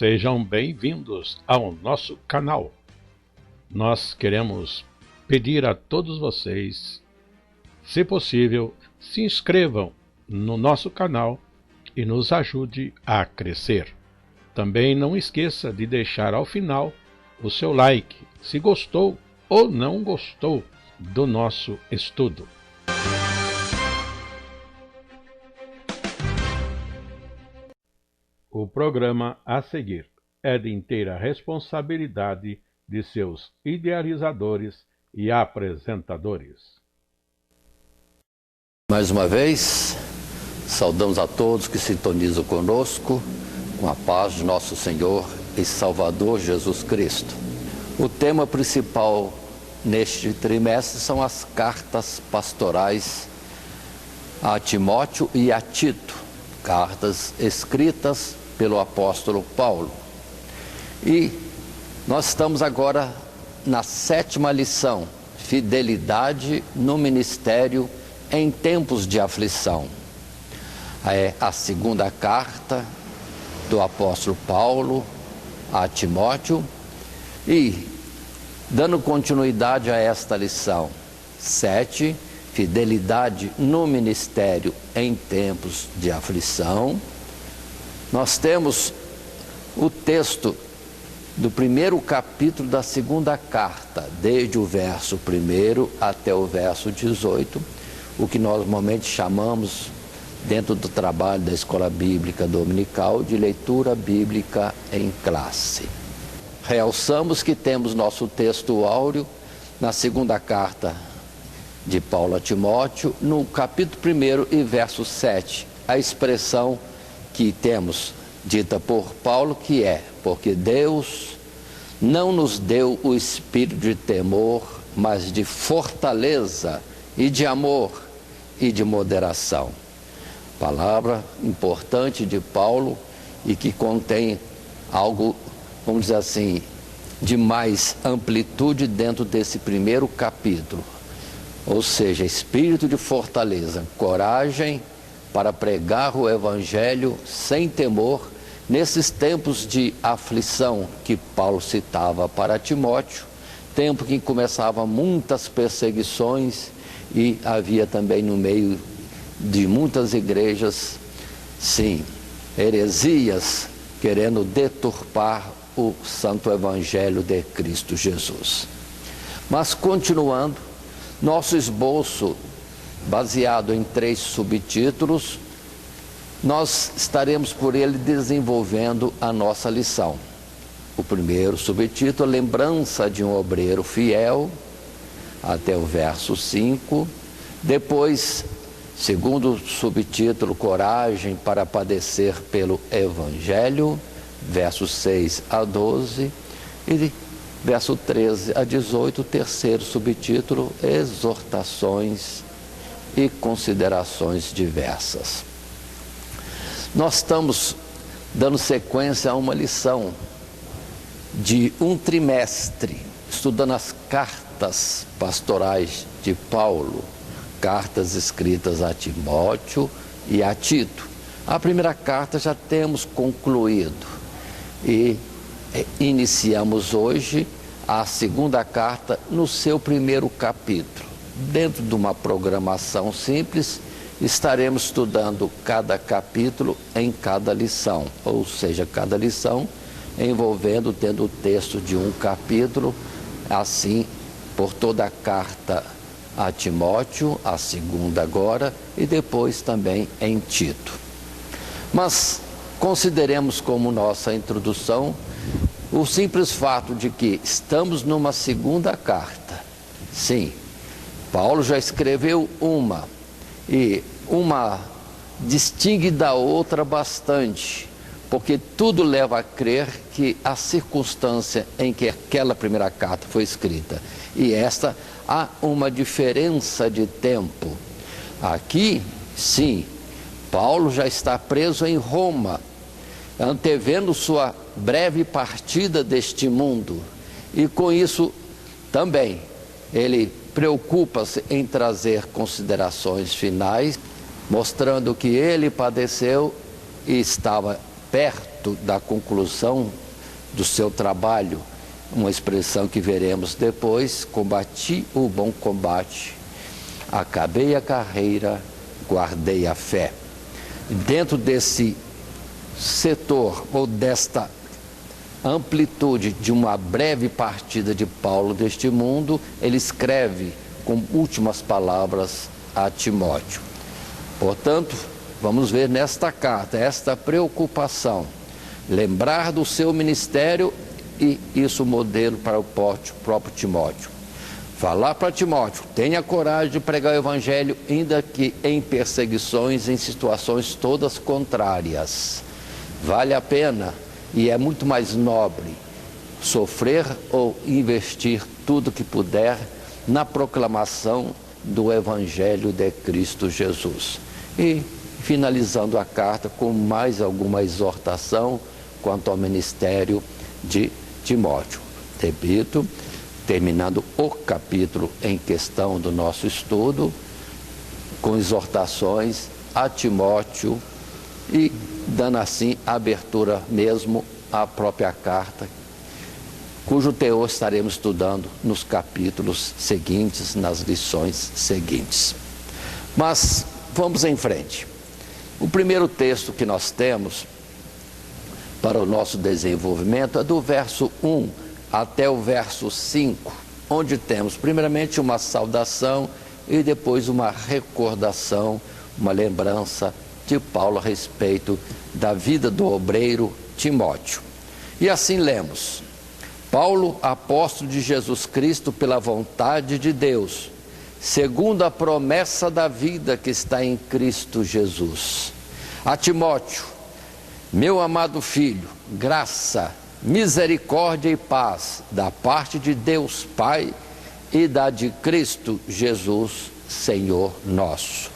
Sejam bem-vindos ao nosso canal. Nós queremos pedir a todos vocês, se possível, se inscrevam no nosso canal e nos ajude a crescer. Também não esqueça de deixar ao final o seu like, se gostou ou não gostou do nosso estudo. O programa a seguir é de inteira responsabilidade de seus idealizadores e apresentadores. Mais uma vez, saudamos a todos que sintonizam conosco, com a paz de nosso Senhor e Salvador Jesus Cristo. O tema principal neste trimestre são as cartas pastorais a Timóteo e a Tito, cartas escritas pelo apóstolo Paulo. E nós estamos agora na 7ª lição, fidelidade no ministério em tempos de aflição. É a 2ª carta do apóstolo Paulo a Timóteo. E, dando continuidade a esta lição 7, fidelidade no ministério em tempos de aflição, nós temos o texto do primeiro capítulo da 2ª carta, desde o verso 1 até o verso 18, o que nós normalmente chamamos, dentro do trabalho da Escola Bíblica Dominical, de leitura bíblica em classe. Realçamos que temos nosso texto áureo na 2ª carta de Paulo a Timóteo, no capítulo 1 e verso 7, a expressão que temos dita por Paulo, que é: porque Deus não nos deu o espírito de temor, mas de fortaleza e de amor e de moderação. Palavra importante de Paulo e que contém algo, vamos dizer assim, de mais amplitude dentro desse primeiro capítulo. Ou seja, espírito de fortaleza, coragem para pregar o Evangelho sem temor, nesses tempos de aflição que Paulo citava para Timóteo, tempo que começavam muitas perseguições e havia também no meio de muitas igrejas, sim, heresias querendo deturpar o santo Evangelho de Cristo Jesus. Mas continuando, nosso esboço, baseado em 3 subtítulos, nós estaremos por ele desenvolvendo a nossa lição. O primeiro subtítulo, lembrança de um obreiro fiel, até o verso 5. Depois, segundo subtítulo, coragem para padecer pelo Evangelho, versos 6 a 12. E verso 13 a 18, terceiro subtítulo, exortações e considerações diversas. Nós estamos dando sequência a uma lição de um trimestre, estudando as cartas pastorais de Paulo, cartas escritas a Timóteo e a Tito. A primeira carta já temos concluído e iniciamos hoje a 2ª carta no seu primeiro capítulo. Dentro de uma programação simples, estaremos estudando cada capítulo em cada lição, ou seja, cada lição envolvendo, tendo o texto de um capítulo, assim por toda a carta a Timóteo, a 2ª agora, e depois também em Tito. Mas consideremos como nossa introdução o simples fato de que estamos numa 2ª carta. Sim, Paulo já escreveu uma, e uma distingue da outra bastante, porque tudo leva a crer que a circunstância em que aquela primeira carta foi escrita e esta, há uma diferença de tempo. Aqui, sim, Paulo já está preso em Roma, antevendo sua breve partida deste mundo, e com isso também ele preocupa-se em trazer considerações finais, mostrando que ele padeceu e estava perto da conclusão do seu trabalho, uma expressão que veremos depois: combati o bom combate, acabei a carreira, guardei a fé. Dentro desse setor, ou desta amplitude de uma breve partida de Paulo deste mundo, ele escreve com últimas palavras a Timóteo. Portanto, vamos ver nesta carta esta preocupação, lembrar do seu ministério e isso modelo para o próprio Timóteo. Falar para Timóteo: tenha coragem de pregar o evangelho, ainda que em perseguições, em situações todas contrárias. Vale a pena e é muito mais nobre sofrer ou investir tudo que puder na proclamação do evangelho de Cristo Jesus. E finalizando a carta com mais alguma exortação quanto ao ministério de Timóteo. Repito, terminando o capítulo em questão do nosso estudo, com exortações a Timóteo e dando assim abertura mesmo à própria carta, cujo teor estaremos estudando nos capítulos seguintes, nas lições seguintes. Mas vamos em frente. O primeiro texto que nós temos para o nosso desenvolvimento é do verso 1 até o verso 5, onde temos primeiramente uma saudação e depois uma recordação, uma lembrança de Paulo a respeito da vida do obreiro Timóteo. E assim lemos: Paulo, apóstolo de Jesus Cristo pela vontade de Deus, segundo a promessa da vida que está em Cristo Jesus. A Timóteo, meu amado filho, graça, misericórdia e paz da parte de Deus Pai e da de Cristo Jesus, Senhor nosso.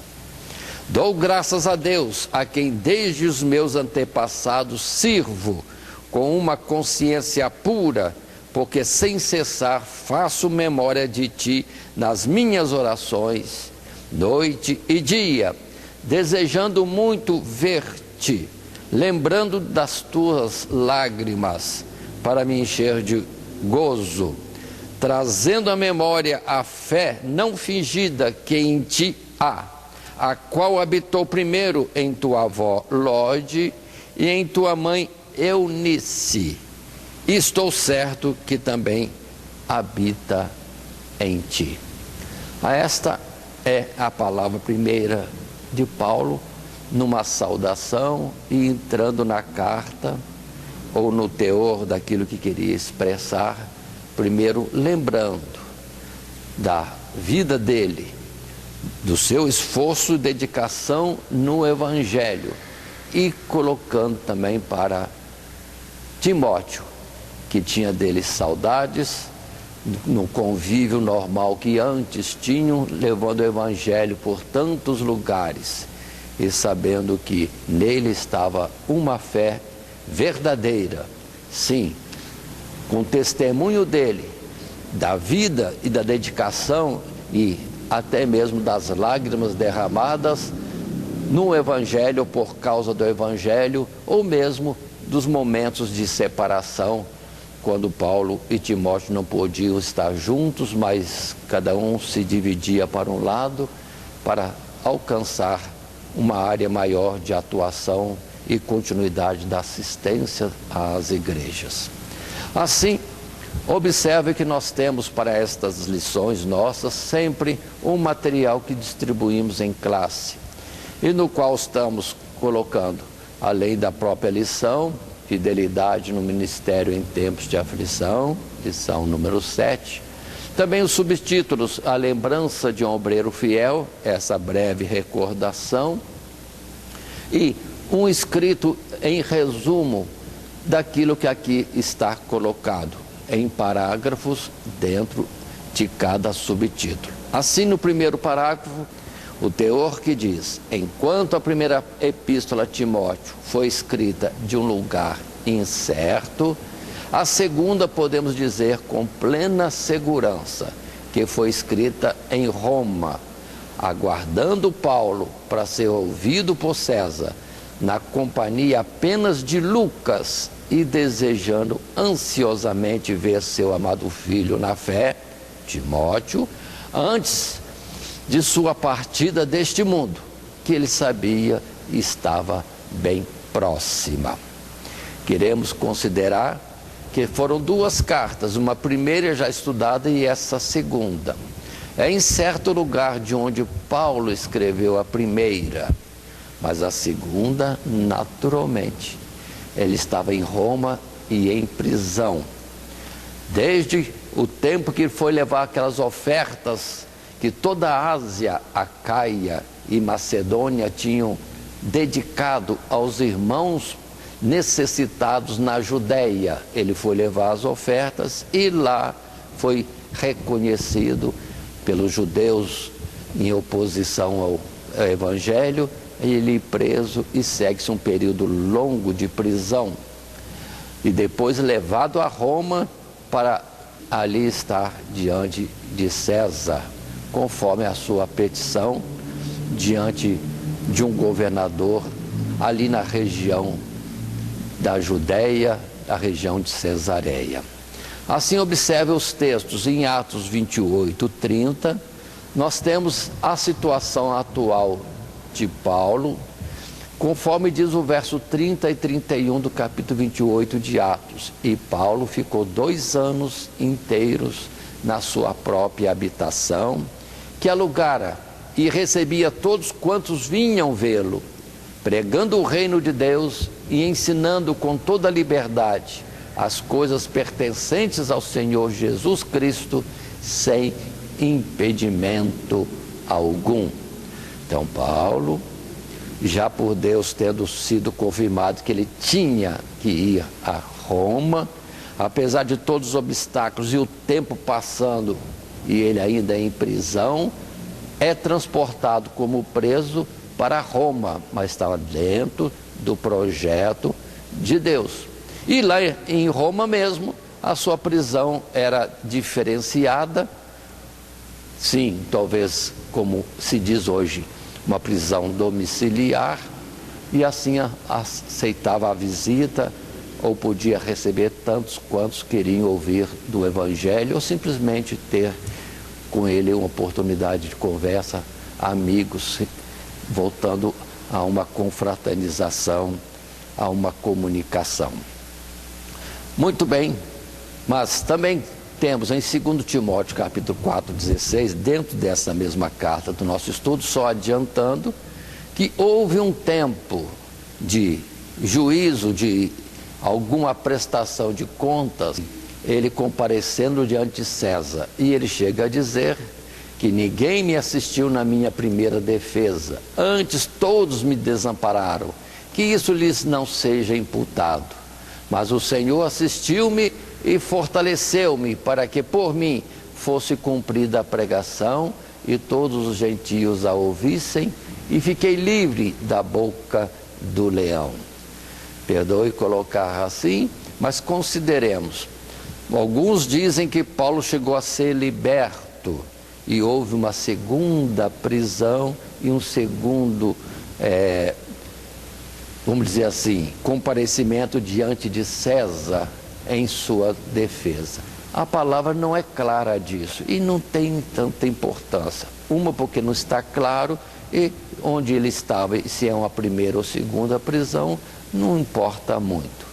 Dou graças a Deus, a quem desde os meus antepassados sirvo com uma consciência pura, porque sem cessar faço memória de ti nas minhas orações, noite e dia, desejando muito ver-te, lembrando das tuas lágrimas, para me encher de gozo, trazendo à memória a fé não fingida que em ti há, a qual habitou primeiro em tua avó Lode e em tua mãe Eunice. Estou certo que também habita em ti. Esta é a palavra primeira de Paulo, numa saudação e entrando na carta, ou no teor daquilo que queria expressar, primeiro lembrando da vida dele, do seu esforço e dedicação no Evangelho, e colocando também para Timóteo, que tinha dele saudades, no convívio normal que antes tinham, levando o Evangelho por tantos lugares, e sabendo que nele estava uma fé verdadeira, sim, com testemunho dele, da vida e da dedicação e até mesmo das lágrimas derramadas no Evangelho, por causa do Evangelho, ou mesmo dos momentos de separação, quando Paulo e Timóteo não podiam estar juntos, mas cada um se dividia para um lado para alcançar uma área maior de atuação e continuidade da assistência às igrejas. Assim, observe que nós temos para estas lições nossas sempre um material que distribuímos em classe e no qual estamos colocando, além da própria lição, fidelidade no ministério em tempos de aflição, lição número 7, também os subtítulos, a lembrança de um obreiro fiel, essa breve recordação, e um escrito em resumo daquilo que aqui está colocado em parágrafos dentro de cada subtítulo. Assim, no primeiro parágrafo, o teor que diz: enquanto a primeira epístola a Timóteo foi escrita de um lugar incerto, a segunda podemos dizer com plena segurança que foi escrita em Roma, aguardando Paulo para ser ouvido por César, na companhia apenas de Lucas e desejando ansiosamente ver seu amado filho na fé, Timóteo, antes de sua partida deste mundo, que ele sabia estava bem próxima. Queremos considerar que foram duas cartas, uma primeira já estudada e essa segunda. É em certo lugar de onde Paulo escreveu a primeira, mas a segunda, naturalmente, ele estava em Roma e em prisão. Desde o tempo que foi levar aquelas ofertas que toda a Ásia, Acaia e Macedônia tinham dedicado aos irmãos necessitados na Judéia. Ele foi levar as ofertas e lá foi reconhecido pelos judeus em oposição ao Evangelho. Ele preso e segue-se um período longo de prisão e depois levado a Roma para ali estar diante de César, conforme a sua petição, diante de um governador ali na região da Judéia, da região de Cesareia. Assim, observe os textos em Atos 28, 30, nós temos a situação atual de Paulo, conforme diz o verso 30 e 31 do capítulo 28 de Atos. E Paulo ficou 2 anos inteiros na sua própria habitação, que alugara, e recebia todos quantos vinham vê-lo, pregando o reino de Deus e ensinando com toda liberdade as coisas pertencentes ao Senhor Jesus Cristo, sem impedimento algum. Então Paulo, já por Deus tendo sido confirmado que ele tinha que ir a Roma, apesar de todos os obstáculos e o tempo passando e ele ainda em prisão, é transportado como preso para Roma, mas estava dentro do projeto de Deus. E lá em Roma mesmo, a sua prisão era diferenciada, sim, talvez como se diz hoje, uma prisão domiciliar, e assim aceitava a visita, ou podia receber tantos quantos queriam ouvir do Evangelho, ou simplesmente ter com ele uma oportunidade de conversa, amigos, voltando a uma confraternização, a uma comunicação. Muito bem, mas também temos em 2 Timóteo capítulo 4:16, dentro dessa mesma carta do nosso estudo, só adiantando, que houve um tempo de juízo, de alguma prestação de contas, ele comparecendo diante de César, e ele chega a dizer que ninguém me assistiu na minha primeira defesa, antes todos me desampararam, que isso lhes não seja imputado, mas o Senhor assistiu-me e fortaleceu-me para que por mim fosse cumprida a pregação e todos os gentios a ouvissem, e fiquei livre da boca do leão. Perdoe colocar assim, mas consideremos. Alguns dizem que Paulo chegou a ser liberto e houve uma segunda prisão e um segundo, vamos dizer assim, comparecimento diante de César em sua defesa. A palavra não é clara disso e não tem tanta importância. Uma porque não está claro, e onde ele estava, se é uma primeira ou segunda prisão, não importa muito.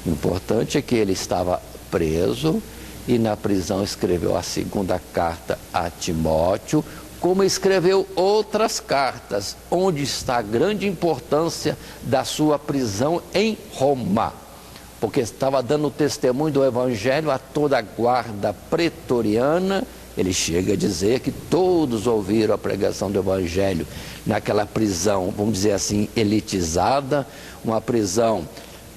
O importante é que ele estava preso e na prisão escreveu a segunda carta a Timóteo, como escreveu outras cartas, onde está a grande importância da sua prisão em Roma, porque estava dando testemunho do Evangelho a toda a guarda pretoriana. Ele chega a dizer que todos ouviram a pregação do Evangelho naquela prisão, vamos dizer assim, elitizada, uma prisão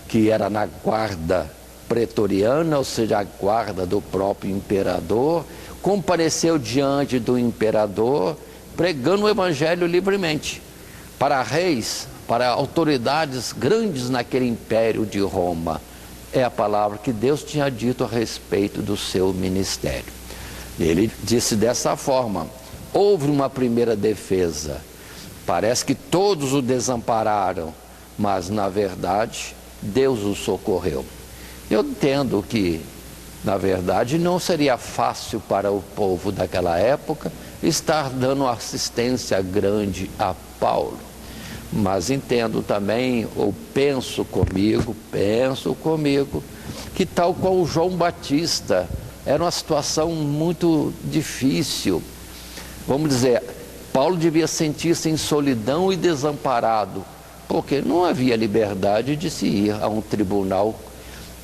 que era na guarda pretoriana, ou seja, a guarda do próprio imperador. Compareceu diante do imperador, pregando o Evangelho livremente, para reis, para autoridades grandes naquele império de Roma. É a palavra que Deus tinha dito a respeito do seu ministério. Ele disse dessa forma: houve uma primeira defesa, parece que todos o desampararam, mas na verdade Deus o socorreu. Eu entendo que, na verdade, não seria fácil para o povo daquela época estar dando assistência grande a Paulo. Mas entendo também, ou penso comigo, que tal qual o João Batista, era uma situação muito difícil. Vamos dizer, Paulo devia sentir-se em solidão e desamparado, porque não havia liberdade de se ir a um tribunal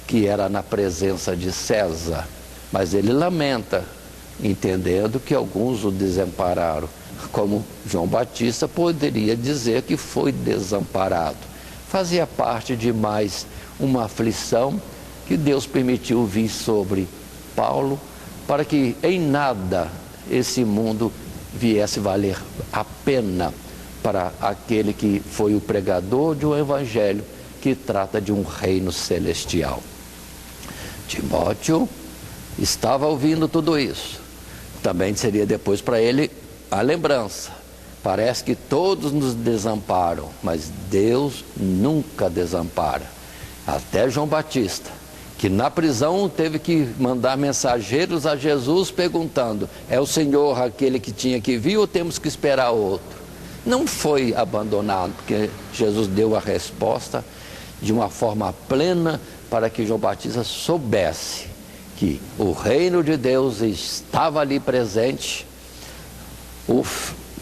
que era na presença de César. Mas ele lamenta, entendendo que alguns o desampararam. Como João Batista poderia dizer que foi desamparado. Fazia parte de mais uma aflição que Deus permitiu vir sobre Paulo, para que em nada esse mundo viesse valer a pena para aquele que foi o pregador de um evangelho que trata de um reino celestial. Timóteo estava ouvindo tudo isso. Também seria depois para ele a lembrança. Parece que todos nos desamparam, mas Deus nunca desampara. Até João Batista, que na prisão teve que mandar mensageiros a Jesus perguntando: é o Senhor aquele que tinha que vir ou temos que esperar outro? Não foi abandonado, porque Jesus deu a resposta de uma forma plena para que João Batista soubesse que o reino de Deus estava ali presente. O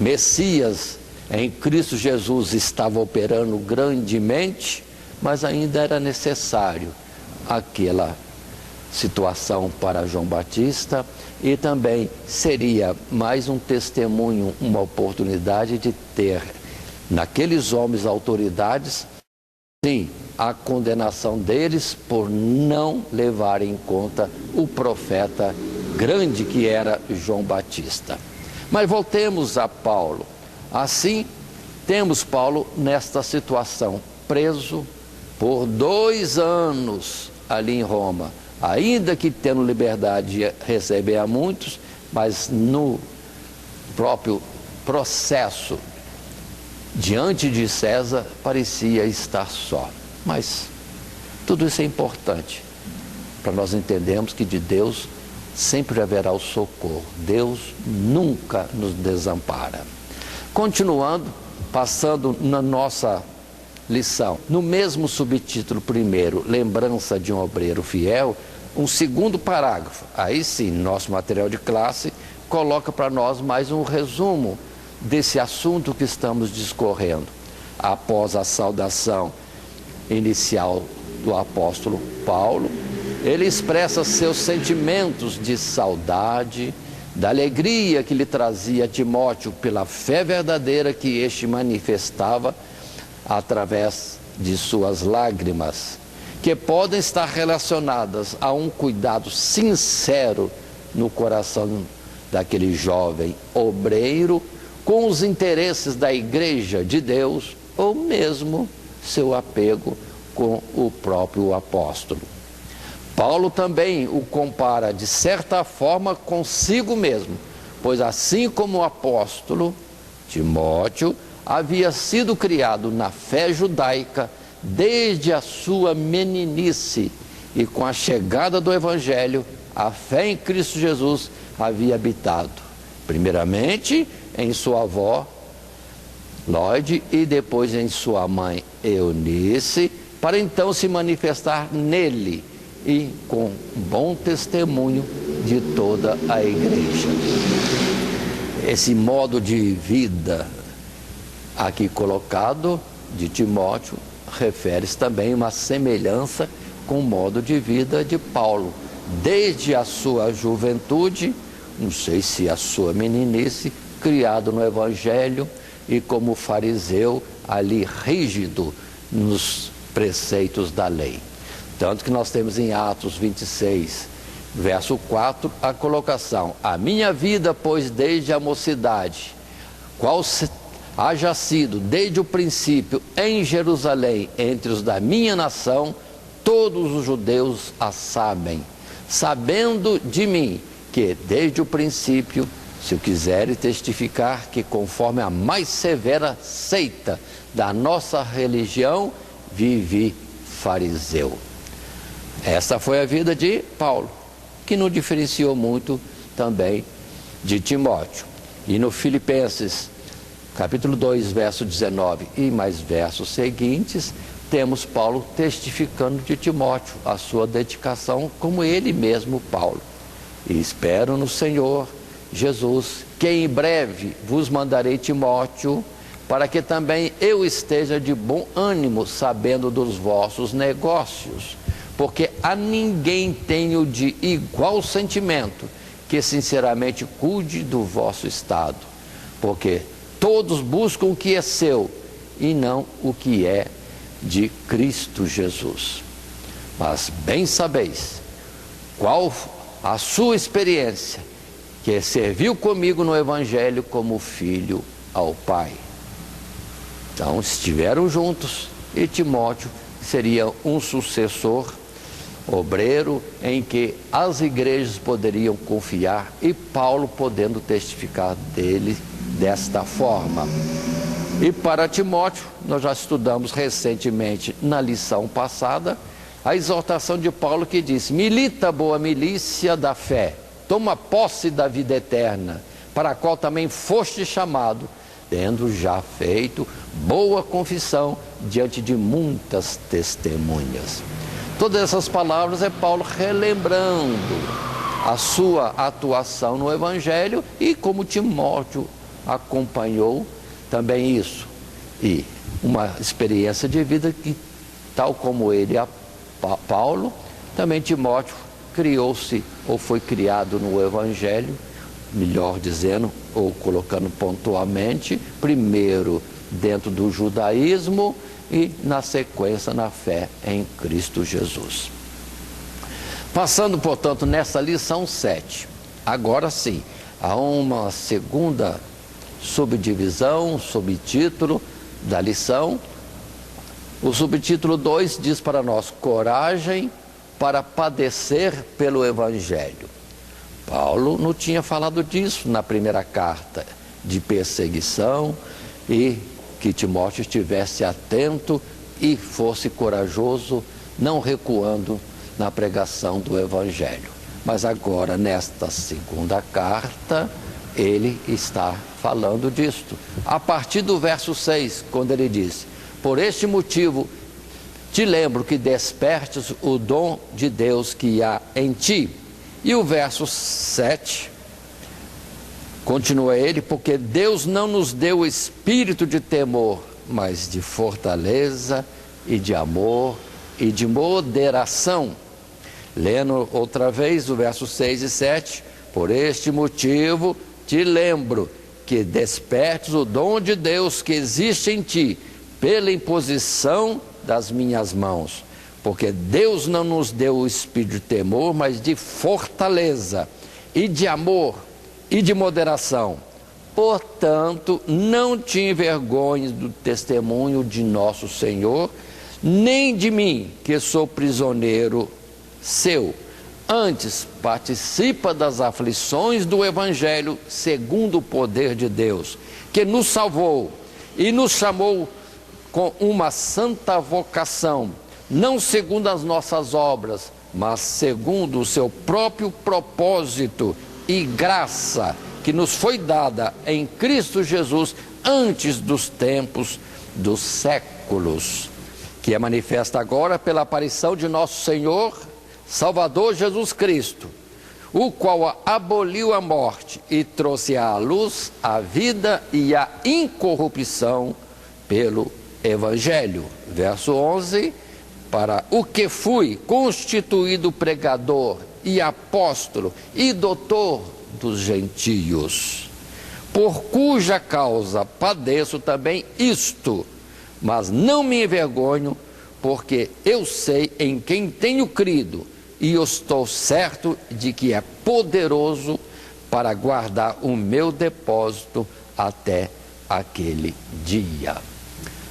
Messias em Cristo Jesus estava operando grandemente, mas ainda era necessário aquela situação para João Batista, e também seria mais um testemunho, uma oportunidade de ter naqueles homens autoridades, sim, a condenação deles por não levarem em conta o profeta grande que era João Batista. Mas voltemos a Paulo. Assim, temos Paulo nesta situação, preso por 2 anos ali em Roma, ainda que tendo liberdade de receber a muitos, mas no próprio processo diante de César parecia estar só. Mas tudo isso é importante para nós entendermos que de Deus sempre haverá o socorro. Deus nunca nos desampara. Continuando, passando na nossa lição, no mesmo subtítulo primeiro, lembrança de um obreiro fiel, um segundo parágrafo, aí sim, nosso material de classe coloca para nós mais um resumo desse assunto que estamos discorrendo. Após a saudação inicial do apóstolo Paulo, ele expressa seus sentimentos de saudade, da alegria que lhe trazia Timóteo pela fé verdadeira que este manifestava através de suas lágrimas, que podem estar relacionadas a um cuidado sincero no coração daquele jovem obreiro com os interesses da igreja de Deus, ou mesmo seu apego com o próprio apóstolo. Paulo também o compara de certa forma consigo mesmo, pois assim como o apóstolo Timóteo havia sido criado na fé judaica desde a sua meninice, e com a chegada do evangelho, a fé em Cristo Jesus havia habitado, primeiramente em sua avó Lóide e depois em sua mãe Eunice, para então se manifestar nele e com bom testemunho de toda a igreja. Esse modo de vida aqui colocado de Timóteo refere-se também a uma semelhança com o modo de vida de Paulo, desde a sua juventude, não sei se a sua meninice, criado no evangelho e como fariseu ali rígido nos preceitos da lei. Tanto que nós temos em Atos 26, verso 4, a colocação: a minha vida, pois, desde a mocidade, qual haja sido desde o princípio em Jerusalém, entre os da minha nação, todos os judeus a sabem, sabendo de mim, que desde o princípio, se eu quiser testificar, que conforme a mais severa seita da nossa religião, vive fariseu. Essa foi a vida de Paulo, que não diferenciou muito também de Timóteo. E no Filipenses, capítulo 2, verso 19 e mais versos seguintes, temos Paulo testificando de Timóteo a sua dedicação, como ele mesmo, Paulo. E espero no Senhor Jesus, que em breve vos mandarei Timóteo, para que também eu esteja de bom ânimo, sabendo dos vossos negócios, porque a ninguém tenho de igual sentimento, que sinceramente cuide do vosso estado, porque todos buscam o que é seu, e não o que é de Cristo Jesus. Mas bem sabeis qual a sua experiência, que serviu comigo no Evangelho como filho ao Pai. Então estiveram juntos, e Timóteo seria um sucessor, obreiro, em que as igrejas poderiam confiar, e Paulo podendo testificar dele desta forma. E para Timóteo, nós já estudamos recentemente na lição passada, a exortação de Paulo que diz: milita a boa milícia da fé, toma posse da vida eterna, para a qual também foste chamado, tendo já feito boa confissão diante de muitas testemunhas. Todas essas palavras é Paulo relembrando a sua atuação no Evangelho e como Timóteo acompanhou também isso. E uma experiência de vida que, tal como ele, Paulo, também Timóteo criou-se ou foi criado no Evangelho, melhor dizendo, ou colocando pontualmente, primeiro dentro do judaísmo e na sequência na fé em Cristo Jesus. Passando, portanto, nessa lição 7, agora sim, há uma segunda subdivisão, subtítulo da lição. O subtítulo 2 diz para nós: coragem para padecer pelo Evangelho. Paulo não tinha falado disso na primeira carta, de perseguição, e que Timóteo estivesse atento e fosse corajoso, não recuando na pregação do Evangelho. Mas agora, nesta segunda carta, ele está falando disto. A partir do verso 6, quando ele diz: por este motivo te lembro que despertes o dom de Deus que há em ti. E o verso 7, continua ele: porque Deus não nos deu o espírito de temor, mas de fortaleza e de amor e de moderação. Lendo outra vez o verso 6 e 7, por este motivo te lembro que despertes o dom de Deus que existe em ti, pela imposição das minhas mãos. Porque Deus não nos deu o espírito de temor, mas de fortaleza e de amor e de moderação. Portanto, não te envergonhes do testemunho de nosso Senhor, nem de mim, que sou prisioneiro seu. Antes, participa das aflições do Evangelho segundo o poder de Deus, que nos salvou e nos chamou com uma santa vocação, não segundo as nossas obras, mas segundo o seu próprio propósito e graça, que nos foi dada em Cristo Jesus antes dos tempos dos séculos, que é manifesta agora pela aparição de nosso Senhor, Salvador Jesus Cristo, o qual aboliu a morte e trouxe à luz a vida e a incorrupção pelo Evangelho. Verso 11, para o que fui constituído pregador e apóstolo e doutor dos gentios, por cuja causa padeço também isto, mas não me envergonho, porque eu sei em quem tenho crido, e eu estou certo de que é poderoso para guardar o meu depósito até aquele dia.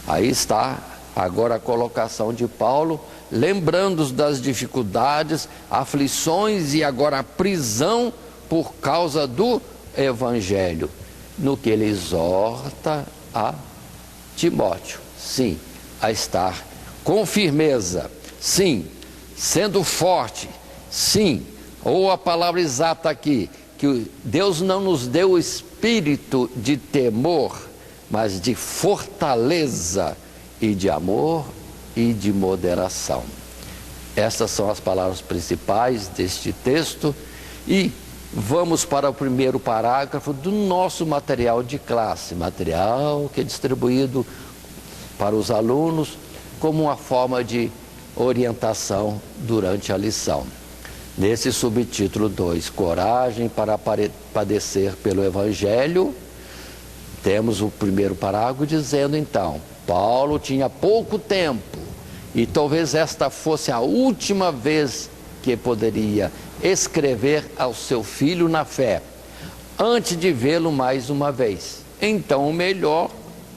Aí está agora a colocação de Paulo, lembrando das dificuldades, aflições e agora a prisão por causa do Evangelho, no que ele exorta a Timóteo. Sim, a estar com firmeza. Sim, sendo forte. Sim, ou a palavra exata aqui, que Deus não nos deu o espírito de temor, mas de fortaleza e de amor e de moderação. Essas são as palavras principais deste texto e vamos para o primeiro parágrafo do nosso material de classe, material que é distribuído para os alunos como uma forma de orientação durante a lição. Nesse subtítulo 2, Coragem para padecer pelo Evangelho, temos o primeiro parágrafo dizendo então, Paulo tinha pouco tempo e talvez esta fosse a última vez que poderia escrever ao seu filho na fé, antes de vê-lo mais uma vez. Então o melhor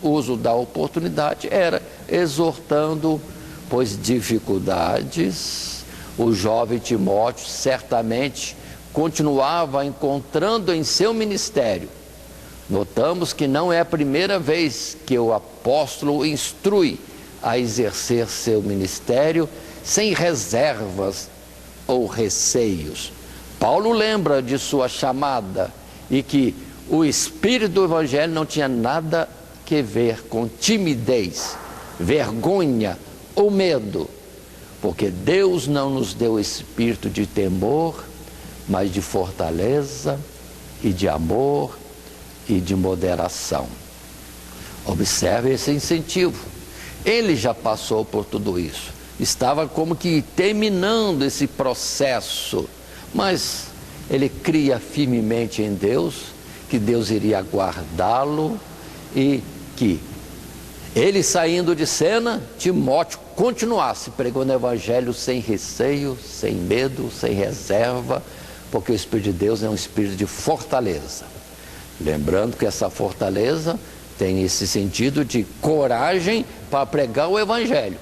uso da oportunidade era exortando, pois dificuldades o jovem Timóteo certamente continuava encontrando em seu ministério. Notamos que não é a primeira vez que o apóstolo instrui a exercer seu ministério sem reservas ou receios. Paulo lembra de sua chamada e que o espírito do evangelho não tinha nada que ver com timidez, vergonha ou medo, porque Deus não nos deu espírito de temor, mas de fortaleza e de amor e de moderação. Observe esse incentivo. Ele já passou por tudo isso. Estava como que terminando esse processo, mas ele cria firmemente em Deus, que Deus iria guardá-lo e que ele saindo de cena, Timóteo continuasse pregando o evangelho sem receio, sem medo, sem reserva, porque o Espírito de Deus é um espírito de fortaleza. Lembrando que essa fortaleza tem esse sentido de coragem para pregar o evangelho,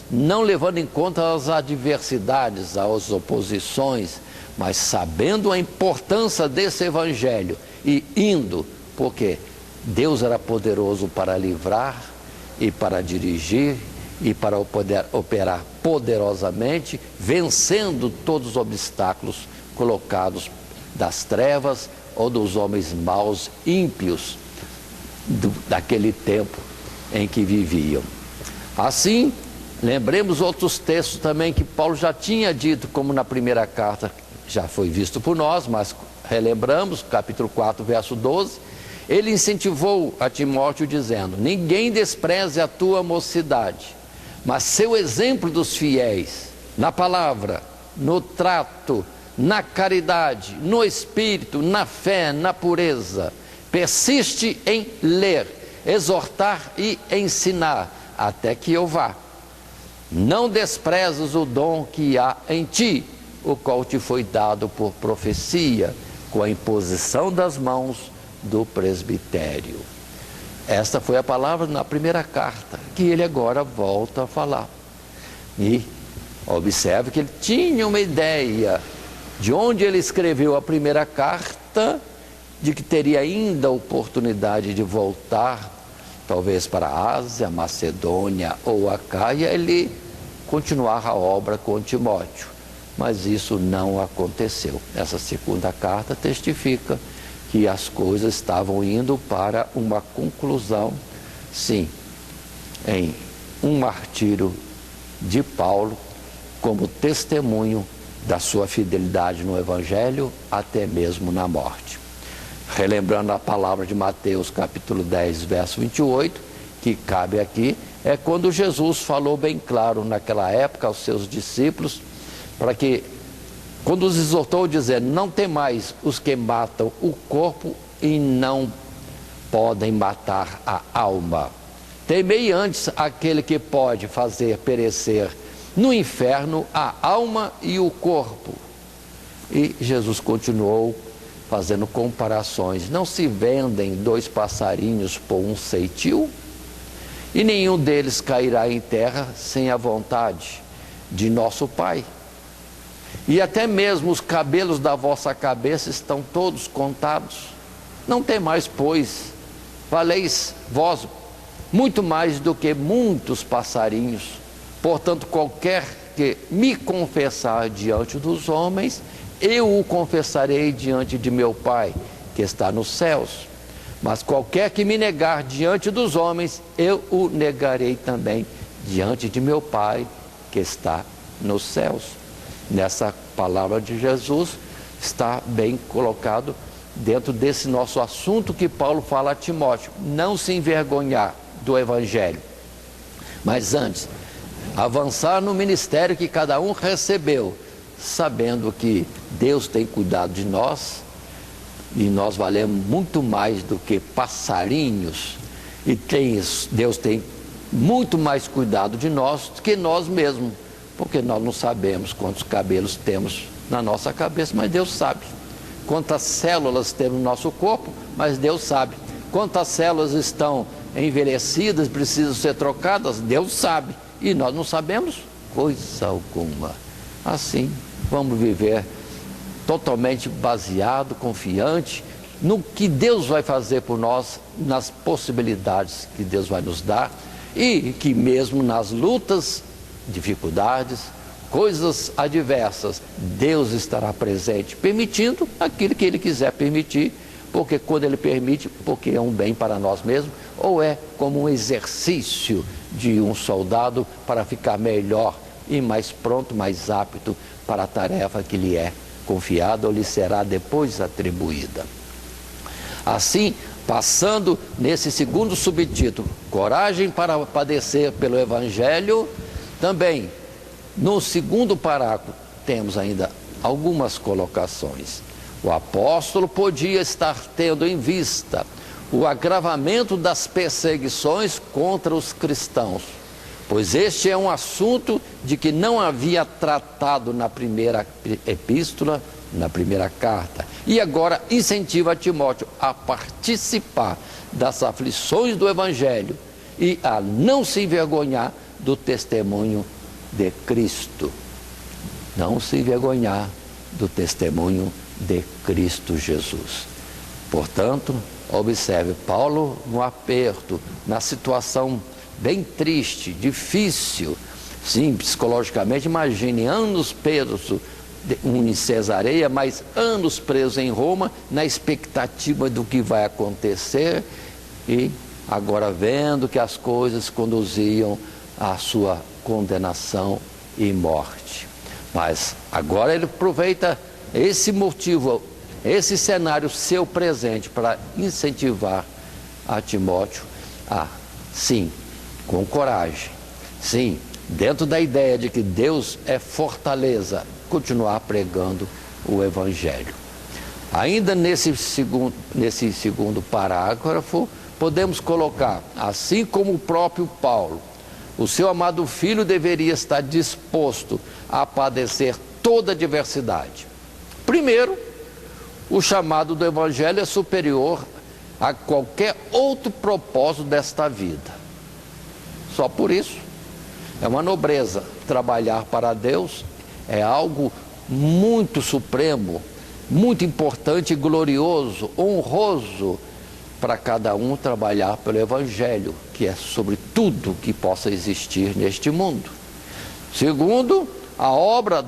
não levando em conta as adversidades, as oposições, mas sabendo a importância desse evangelho e indo, porque Deus era poderoso para livrar e para dirigir e para poder operar poderosamente, vencendo todos os obstáculos colocados das trevas ou dos homens maus, ímpios daquele tempo em que viviam. Assim, lembremos outros textos também que Paulo já tinha dito, como na primeira carta, já foi visto por nós, mas relembramos, capítulo 4, verso 12, ele incentivou a Timóteo dizendo, ninguém despreze a tua mocidade, mas seu exemplo dos fiéis, na palavra, no trato, na caridade, no espírito, na fé, na pureza, persiste em ler, exortar e ensinar, até que eu vá. Não desprezes o dom que há em ti, o qual te foi dado por profecia, com a imposição das mãos do presbitério. Esta foi a palavra na primeira carta, que ele agora volta a falar. E observe que ele tinha uma ideia de onde ele escreveu a primeira carta, de que teria ainda a oportunidade de voltar, talvez para a Ásia, Macedônia ou Acaia, ele continuar a obra com Timóteo. Mas isso não aconteceu. Essa segunda carta testifica que as coisas estavam indo para uma conclusão, sim, em um martírio de Paulo como testemunho da sua fidelidade no Evangelho, até mesmo na morte. Relembrando a palavra de Mateus, capítulo 10, verso 28, que cabe aqui, é quando Jesus falou bem claro naquela época aos seus discípulos, para que, quando os exortou dizendo, não temais os que matam o corpo e não podem matar a alma. Temei antes aquele que pode fazer perecer no inferno a alma e o corpo. E Jesus continuou fazendo comparações. Não se vendem 2 passarinhos por um ceitil? E nenhum deles cairá em terra sem a vontade de nosso Pai. E até mesmo os cabelos da vossa cabeça estão todos contados. Não temais, pois, valeis vós muito mais do que muitos passarinhos. Portanto, qualquer que me confessar diante dos homens, eu o confessarei diante de meu Pai, que está nos céus. Mas qualquer que me negar diante dos homens, eu o negarei também diante de meu Pai, que está nos céus. Nessa palavra de Jesus está bem colocado dentro desse nosso assunto que Paulo fala a Timóteo: não se envergonhar do Evangelho, mas antes avançar no ministério que cada um recebeu, sabendo que Deus tem cuidado de nós e nós valemos muito mais do que passarinhos, e Deus tem muito mais cuidado de nós do que nós mesmos, porque nós não sabemos quantos cabelos temos na nossa cabeça, mas Deus sabe. Quantas células temos no nosso corpo, mas Deus sabe. Quantas células estão envelhecidas, precisam ser trocadas, Deus sabe. E nós não sabemos coisa alguma. Assim, vamos viver totalmente baseado, confiante no que Deus vai fazer por nós, nas possibilidades que Deus vai nos dar, e que mesmo nas lutas, dificuldades, coisas adversas, Deus estará presente, permitindo aquilo que Ele quiser permitir, porque quando Ele permite, porque é um bem para nós mesmos, ou é como um exercício de um soldado para ficar melhor e mais pronto, mais apto para a tarefa que lhe é confiada ou lhe será depois atribuída. Assim, passando nesse segundo subtítulo, coragem para padecer pelo Evangelho, também no segundo parágrafo temos ainda algumas colocações. O apóstolo podia estar tendo em vista o agravamento das perseguições contra os cristãos, pois este é um assunto de que não havia tratado na primeira epístola, na primeira carta, e agora incentiva Timóteo a participar das aflições do Evangelho e a não se envergonhar do testemunho de Cristo. Não se envergonhar do testemunho de Cristo Jesus. Portanto, observe, Paulo no aperto, na situação bem triste, difícil, sim, psicologicamente, imagine anos presos em Cesareia, mas anos presos em Roma, na expectativa do que vai acontecer, e agora vendo que as coisas conduziam à sua condenação e morte. Mas agora ele aproveita esse motivo, esse cenário seu presente, para incentivar a Timóteo a, sim, com coragem, sim, dentro da ideia de que Deus é fortaleza, continuar pregando o Evangelho. Ainda nesse segundo parágrafo, podemos colocar: assim como o próprio Paulo, o seu amado filho deveria estar disposto a padecer toda adversidade. Primeiro, o chamado do Evangelho é superior a qualquer outro propósito desta vida. Só por isso, é uma nobreza trabalhar para Deus, é algo muito supremo, muito importante, glorioso, honroso para cada um trabalhar pelo Evangelho, que é sobre tudo que possa existir neste mundo. Segundo, a obra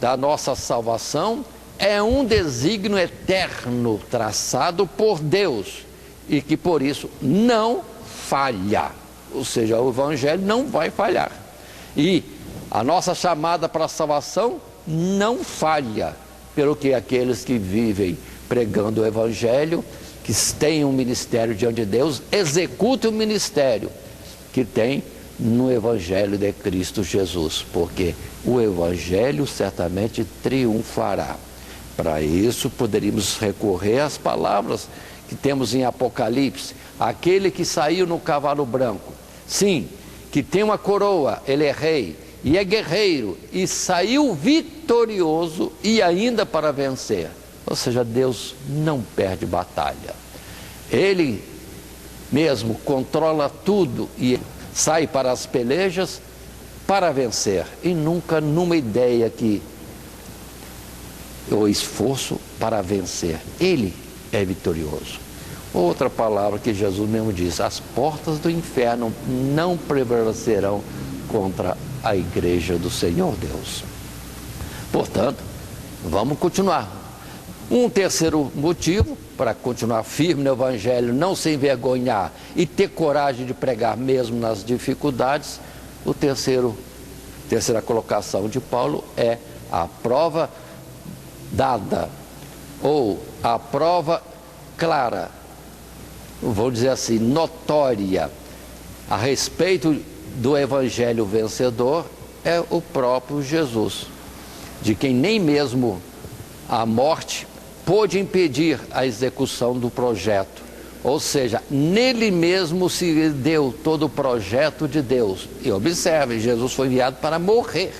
da nossa salvação é um desígnio eterno traçado por Deus e que por isso não falha. Ou seja, o Evangelho não vai falhar. E a nossa chamada para a salvação não falha, pelo que aqueles que vivem pregando o Evangelho, que têm um ministério diante de Deus, executem o ministério que tem no Evangelho de Cristo Jesus, porque o Evangelho certamente triunfará. Para isso, poderíamos recorrer às palavras que temos em Apocalipse: aquele que saiu no cavalo branco, sim, que tem uma coroa, ele é rei e é guerreiro, e saiu vitorioso e ainda para vencer. Ou seja, Deus não perde batalha. Ele mesmo controla tudo e sai para as pelejas para vencer, e nunca numa ideia que o esforço para vencer. Ele é vitorioso. Outra palavra que Jesus mesmo diz: as portas do inferno não prevalecerão contra a igreja do Senhor Deus. Portanto, vamos continuar. Um terceiro motivo para continuar firme no Evangelho, não se envergonhar e ter coragem de pregar mesmo nas dificuldades. Terceira colocação de Paulo é a prova dada, ou a prova clara, vou dizer assim, notória, a respeito do Evangelho vencedor, é o próprio Jesus, de quem nem mesmo a morte pôde impedir a execução do projeto. Ou seja, nele mesmo se deu todo o projeto de Deus. E observe, Jesus foi enviado para morrer,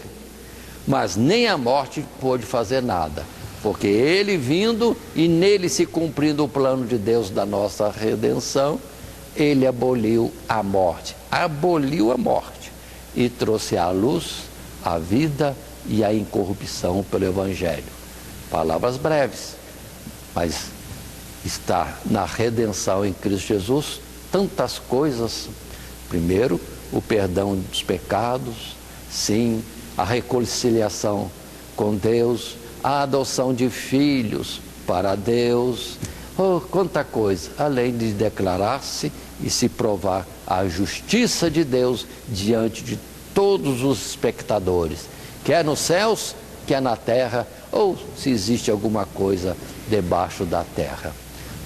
mas nem a morte pôde fazer nada, porque ele vindo e nele se cumprindo o plano de Deus da nossa redenção, ele aboliu a morte e trouxe à luz a vida e a incorrupção pelo Evangelho. Palavras breves, mas está na redenção em Cristo Jesus tantas coisas. Primeiro, o perdão dos pecados, sim, a reconciliação com Deus, a adoção de filhos para Deus, quanta coisa, além de declarar-se e se provar a justiça de Deus diante de todos os espectadores, quer nos céus, quer na terra, ou se existe alguma coisa debaixo da terra.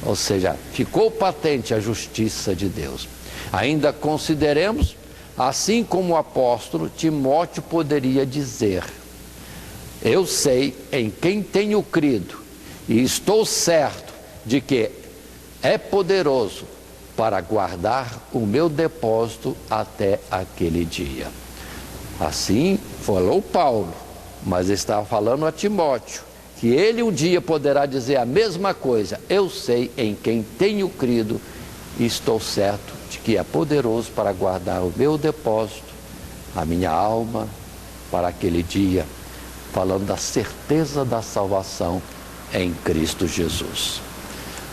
Ou seja, ficou patente a justiça de Deus. Ainda consideremos, assim como o apóstolo Timóteo poderia dizer: eu sei em quem tenho crido e estou certo de que é poderoso para guardar o meu depósito até aquele dia. Assim falou Paulo, mas estava falando a Timóteo, que ele um dia poderá dizer a mesma coisa: eu sei em quem tenho crido e estou certo de que é poderoso para guardar o meu depósito, a minha alma, para aquele dia, falando da certeza da salvação em Cristo Jesus.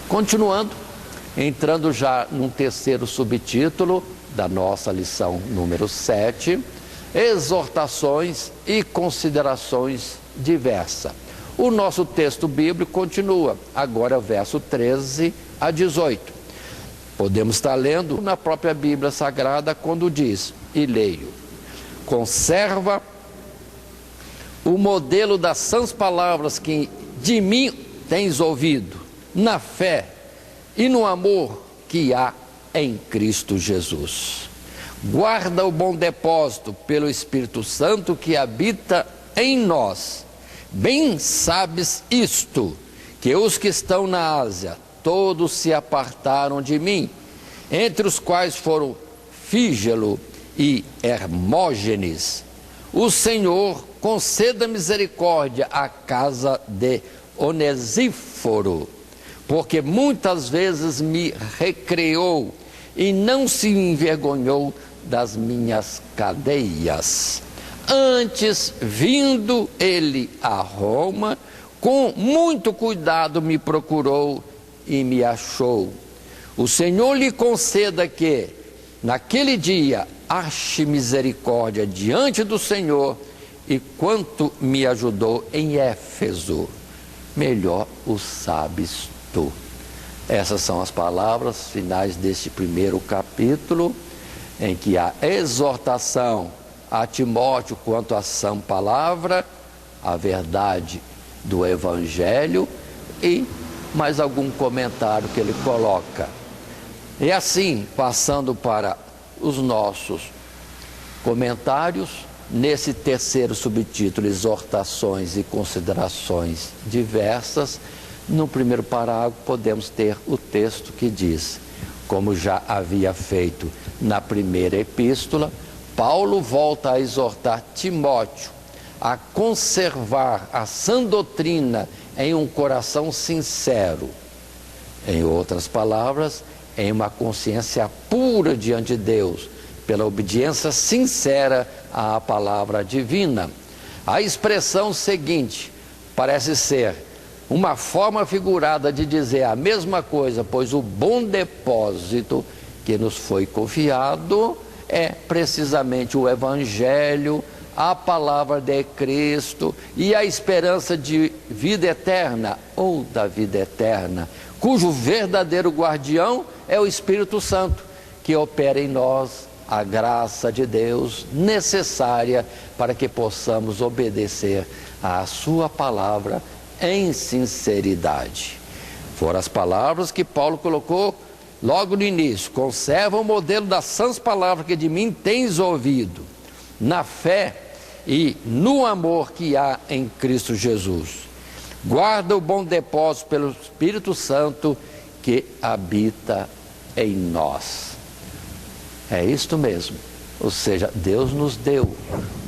Continuando, entrando já num terceiro subtítulo da nossa lição número 7, exortações e considerações diversas. O nosso texto bíblico continua, agora verso 13 a 18. Podemos estar lendo na própria Bíblia Sagrada quando diz, e leio: conserva o modelo das sãs palavras que de mim tens ouvido, na fé e no amor que há em Cristo Jesus. Guarda o bom depósito pelo Espírito Santo que habita em nós. Bem sabes isto, que os que estão na Ásia, todos se apartaram de mim, entre os quais foram Fígelo e Hermógenes. O Senhor conceda misericórdia à casa de Onesíforo, porque muitas vezes me recreou e não se envergonhou das minhas cadeias. Antes, vindo ele a Roma, com muito cuidado me procurou e me achou. O Senhor lhe conceda que, naquele dia, ache misericórdia diante do Senhor, e quanto me ajudou em Éfeso, melhor o sabes tu. Essas são as palavras finais deste primeiro capítulo, em que a exortação a Timóteo quanto à sã palavra, a verdade do Evangelho e mais algum comentário que ele coloca. E assim, passando para os nossos comentários, nesse terceiro subtítulo, exortações e considerações diversas, no primeiro parágrafo podemos ter o texto que diz: como já havia feito na primeira epístola, Paulo volta a exortar Timóteo a conservar a sã doutrina em um coração sincero. Em outras palavras, em uma consciência pura diante de Deus, pela obediência sincera à palavra divina. A expressão seguinte parece ser: uma forma figurada de dizer a mesma coisa, pois o bom depósito que nos foi confiado é precisamente o Evangelho, a palavra de Cristo e a esperança de vida eterna ou da vida eterna, cujo verdadeiro guardião é o Espírito Santo, que opera em nós a graça de Deus necessária para que possamos obedecer à sua palavra em sinceridade. Foram as palavras que Paulo colocou logo no início: conserva o modelo das sãs palavras que de mim tens ouvido, na fé e no amor que há em Cristo Jesus. Guarda o bom depósito pelo Espírito Santo que habita em nós. É isto mesmo, ou seja, Deus nos deu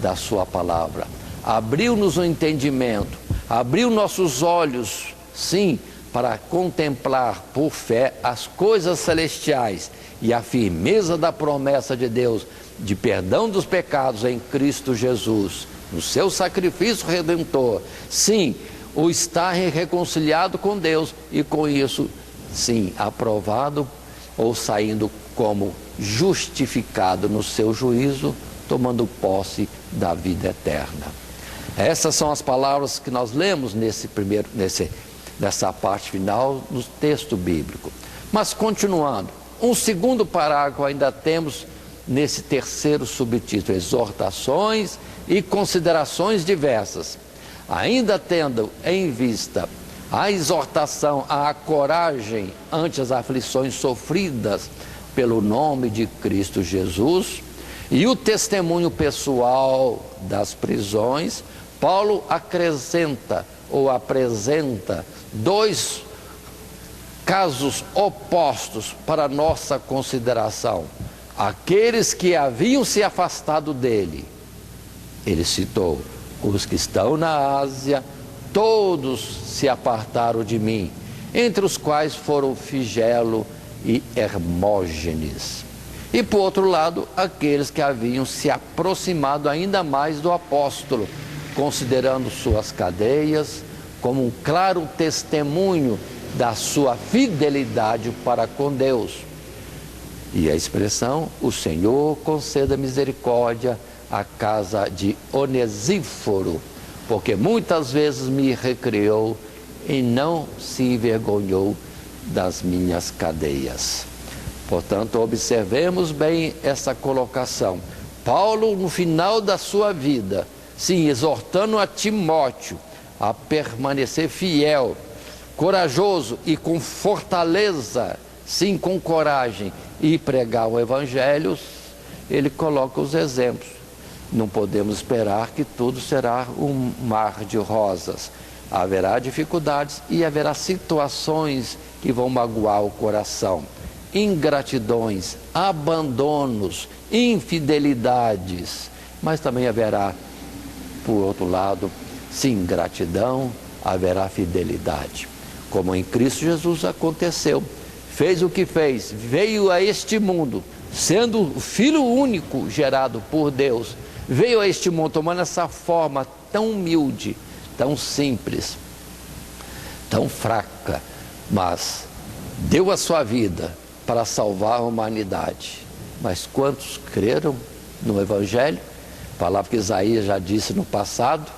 da sua palavra, abriu-nos o entendimento, abriu nossos olhos, sim, para contemplar por fé as coisas celestiais e a firmeza da promessa de Deus de perdão dos pecados em Cristo Jesus, no seu sacrifício redentor. Sim, o estar reconciliado com Deus e com isso, sim, aprovado ou saindo como justificado no seu juízo, tomando posse da vida eterna. Essas são as palavras que nós lemos nessa parte final do texto bíblico. Mas continuando, um segundo parágrafo ainda temos nesse terceiro subtítulo: exortações e considerações diversas. Ainda tendo em vista a exortação à coragem ante as aflições sofridas pelo nome de Cristo Jesus e o testemunho pessoal das prisões, Paulo acrescenta ou apresenta dois casos opostos para nossa consideração. Aqueles que haviam se afastado dele, ele citou: os que estão na Ásia, todos se apartaram de mim, entre os quais foram Figelo e Hermógenes. E por outro lado, aqueles que haviam se aproximado ainda mais do apóstolo, considerando suas cadeias como um claro testemunho da sua fidelidade para com Deus. E a expressão: o Senhor conceda misericórdia à casa de Onesíforo, porque muitas vezes me recriou e não se envergonhou das minhas cadeias. Portanto, observemos bem essa colocação. Paulo, no final da sua vida, sim, exortando a Timóteo a permanecer fiel, corajoso e com fortaleza, sim, com coragem, e pregar o Evangelho, ele coloca os exemplos. Não podemos esperar que tudo será um mar de rosas. Haverá dificuldades e haverá situações que vão magoar o coração. Ingratidões, abandonos, infidelidades. Mas também haverá, por outro lado, sim, gratidão, haverá fidelidade. Como em Cristo Jesus aconteceu. Fez o que fez, veio a este mundo, sendo o Filho único gerado por Deus, veio a este mundo tomando essa forma tão humilde, tão simples, tão fraca, mas deu a sua vida para salvar a humanidade. Mas quantos creram no Evangelho? Palavra que Isaías já disse no passado.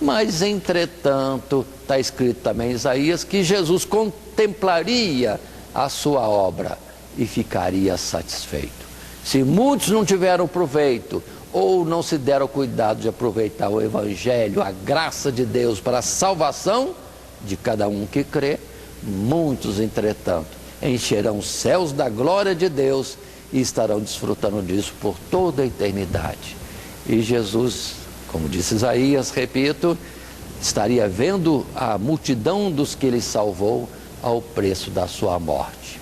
Mas entretanto, está escrito também em Isaías que Jesus contemplaria a sua obra e ficaria satisfeito. Se muitos não tiveram proveito ou não se deram cuidado de aproveitar o Evangelho, a graça de Deus para a salvação de cada um que crê, muitos, entretanto, encherão os céus da glória de Deus e estarão desfrutando disso por toda a eternidade. E Jesus, como disse Isaías, repito, estaria vendo a multidão dos que ele salvou ao preço da sua morte.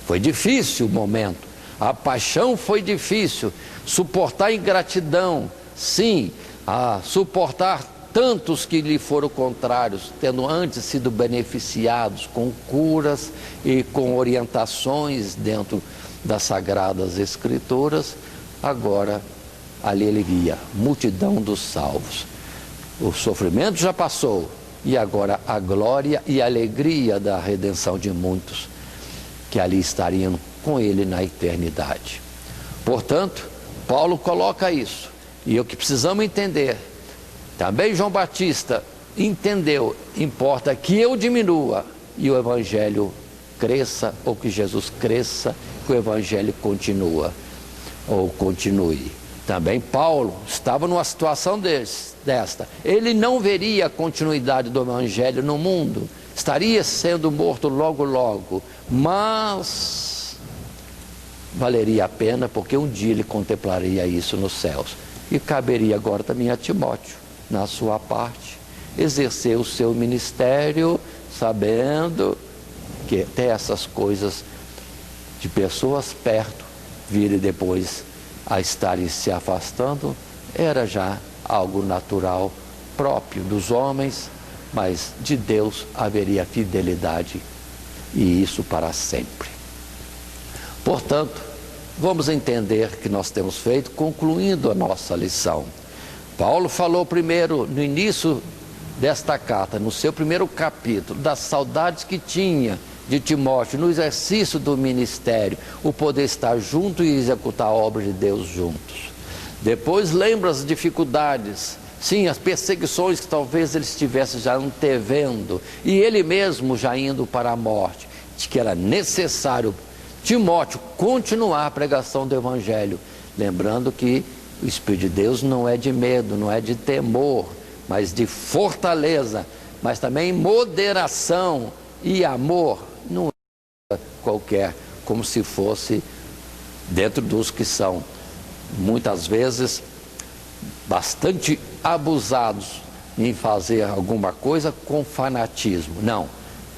Foi difícil o momento, a paixão foi difícil, suportar a ingratidão, sim, a suportar tantos que lhe foram contrários, tendo antes sido beneficiados com curas e com orientações dentro das Sagradas Escrituras. Agora, ali ele via multidão dos salvos. O sofrimento já passou, e agora a glória e a alegria da redenção de muitos que ali estariam com ele na eternidade. Portanto, Paulo coloca isso, e o que precisamos entender, também João Batista entendeu, importa que eu diminua e o Evangelho cresça, ou que Jesus cresça, que o Evangelho continue. Também Paulo estava numa situação desta. Ele não veria a continuidade do Evangelho no mundo, estaria sendo morto logo logo, mas valeria a pena, porque um dia ele contemplaria isso nos céus. E caberia agora também a Timóteo, na sua parte, exercer o seu ministério, sabendo que até essas coisas de pessoas perto virem depois a estarem se afastando, era já algo natural, próprio dos homens, mas de Deus haveria fidelidade, e isso para sempre. Portanto, vamos entender que nós temos feito, concluindo a nossa lição. Paulo falou primeiro, no início desta carta, no seu primeiro capítulo, das saudades que tinha de Timóteo, no exercício do ministério, o poder estar junto e executar a obra de Deus juntos. Depois lembra as dificuldades, sim, as perseguições que talvez ele estivesse já antevendo, e ele mesmo já indo para a morte, de que era necessário Timóteo continuar a pregação do Evangelho, lembrando que o Espírito de Deus não é de medo, não é de temor, mas de fortaleza, mas também moderação e amor, não é qualquer, como se fosse dentro dos que são, muitas vezes, bastante abusados em fazer alguma coisa com fanatismo. Não,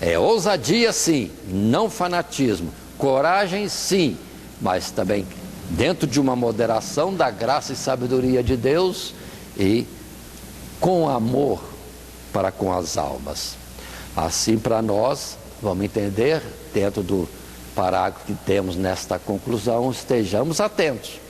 é ousadia sim, não fanatismo, coragem sim, mas também dentro de uma moderação da graça e sabedoria de Deus e com amor para com as almas. Assim, para nós, vamos entender, dentro do parágrafo que temos nesta conclusão, estejamos atentos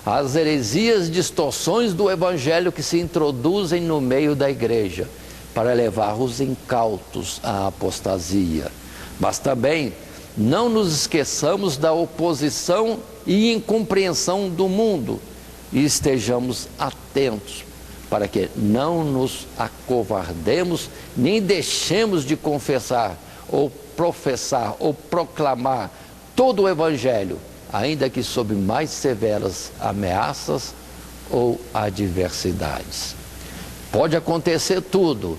às heresias e distorções do Evangelho que se introduzem no meio da igreja, para levar os incautos à apostasia. Mas também não nos esqueçamos da oposição e incompreensão do mundo, e estejamos atentos para que não nos acovardemos, nem deixemos de confessar, ou professar, ou proclamar todo o Evangelho, ainda que sob mais severas ameaças ou adversidades. Pode acontecer tudo,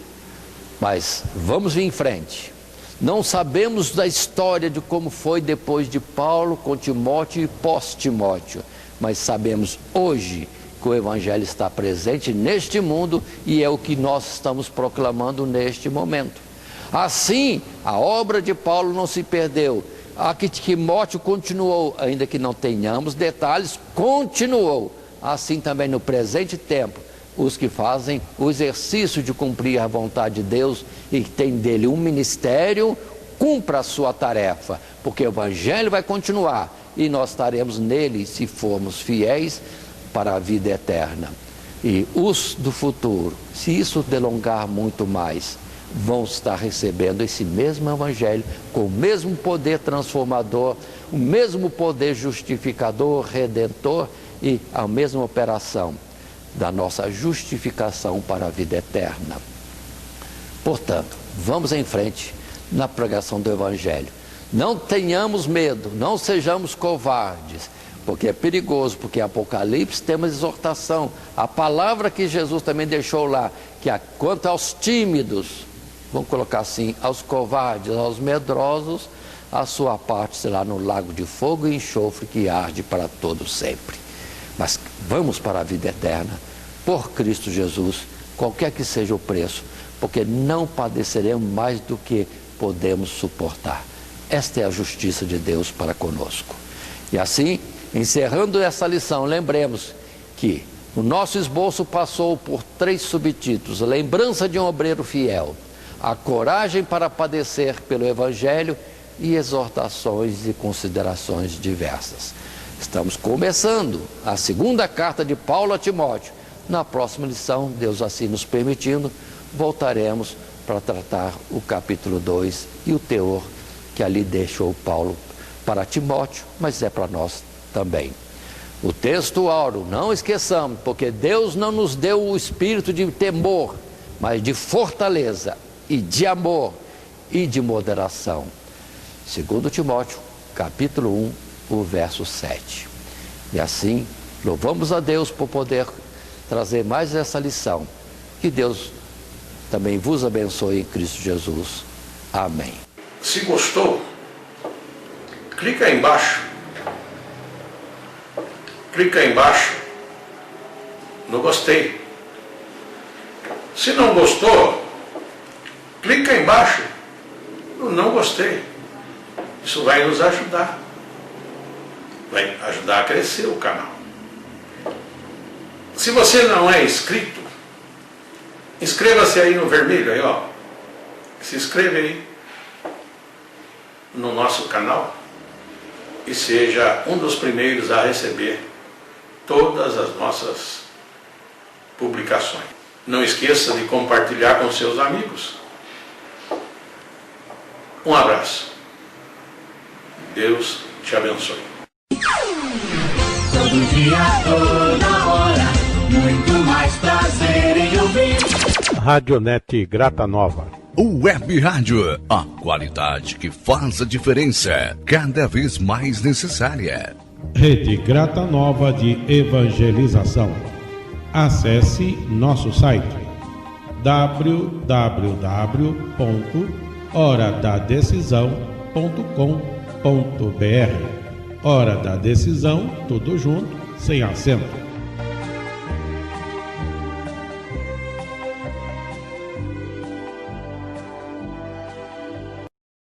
mas vamos vir em frente. Não sabemos da história de como foi depois de Paulo com Timóteo e pós-Timóteo, mas sabemos hoje que o Evangelho está presente neste mundo e é o que nós estamos proclamando neste momento. Assim, a obra de Paulo não se perdeu, a que Timóteo continuou, ainda que não tenhamos detalhes, continuou. Assim também no presente tempo, os que fazem o exercício de cumprir a vontade de Deus e que tem dele um ministério, cumpra a sua tarefa, porque o Evangelho vai continuar e nós estaremos nele, se formos fiéis, para a vida eterna. E os do futuro, se isso delongar muito mais, vão estar recebendo esse mesmo Evangelho, com o mesmo poder transformador, o mesmo poder justificador, redentor e a mesma operação da nossa justificação para a vida eterna. Portanto, vamos em frente na pregação do Evangelho. Não tenhamos medo, não sejamos covardes, porque é perigoso, porque em Apocalipse temos exortação, a palavra que Jesus também deixou lá, que quanto aos tímidos, vamos colocar assim, aos covardes, aos medrosos, a sua parte será no lago de fogo e enxofre que arde para todo sempre. Mas vamos para a vida eterna, por Cristo Jesus, qualquer que seja o preço, porque não padeceremos mais do que podemos suportar. Esta é a justiça de Deus para conosco. E assim, encerrando essa lição, lembremos que o nosso esboço passou por 3 subtítulos: lembrança de um obreiro fiel, a coragem para padecer pelo Evangelho e exortações e considerações diversas. Estamos começando a 2ª carta de Paulo a Timóteo. Na próxima lição, Deus assim nos permitindo, voltaremos para tratar o capítulo 2 e o teor que ali deixou Paulo para Timóteo, mas é para nós também. O texto áureo, não esqueçamos, porque Deus não nos deu o espírito de temor, mas de fortaleza e de amor e de moderação. 2 Timóteo, capítulo 1, o verso 7. E assim, louvamos a Deus por poder trazer mais essa lição. Que Deus também vos abençoe em Cristo Jesus. Amém. Se gostou, clica aí embaixo. Clica aí embaixo no gostei. Se não gostou, clica aí embaixo no não gostei. Isso vai nos ajudar. Vai ajudar a crescer o canal. Se você não é inscrito, inscreva-se aí no vermelho, aí ó. Se inscreve aí no nosso canal e seja um dos primeiros a receber todas as nossas publicações. Não esqueça de compartilhar com seus amigos. Um abraço. Deus te abençoe. Todo dia, toda hora, muito mais prazer em ouvir. Radionet Grata Nova. Web Rádio, a qualidade que faz a diferença, cada vez mais necessária. Rede Grata Nova de Evangelização. Acesse nosso site www.horadadecisão.com.br. Hora da Decisão, tudo junto, sem acento.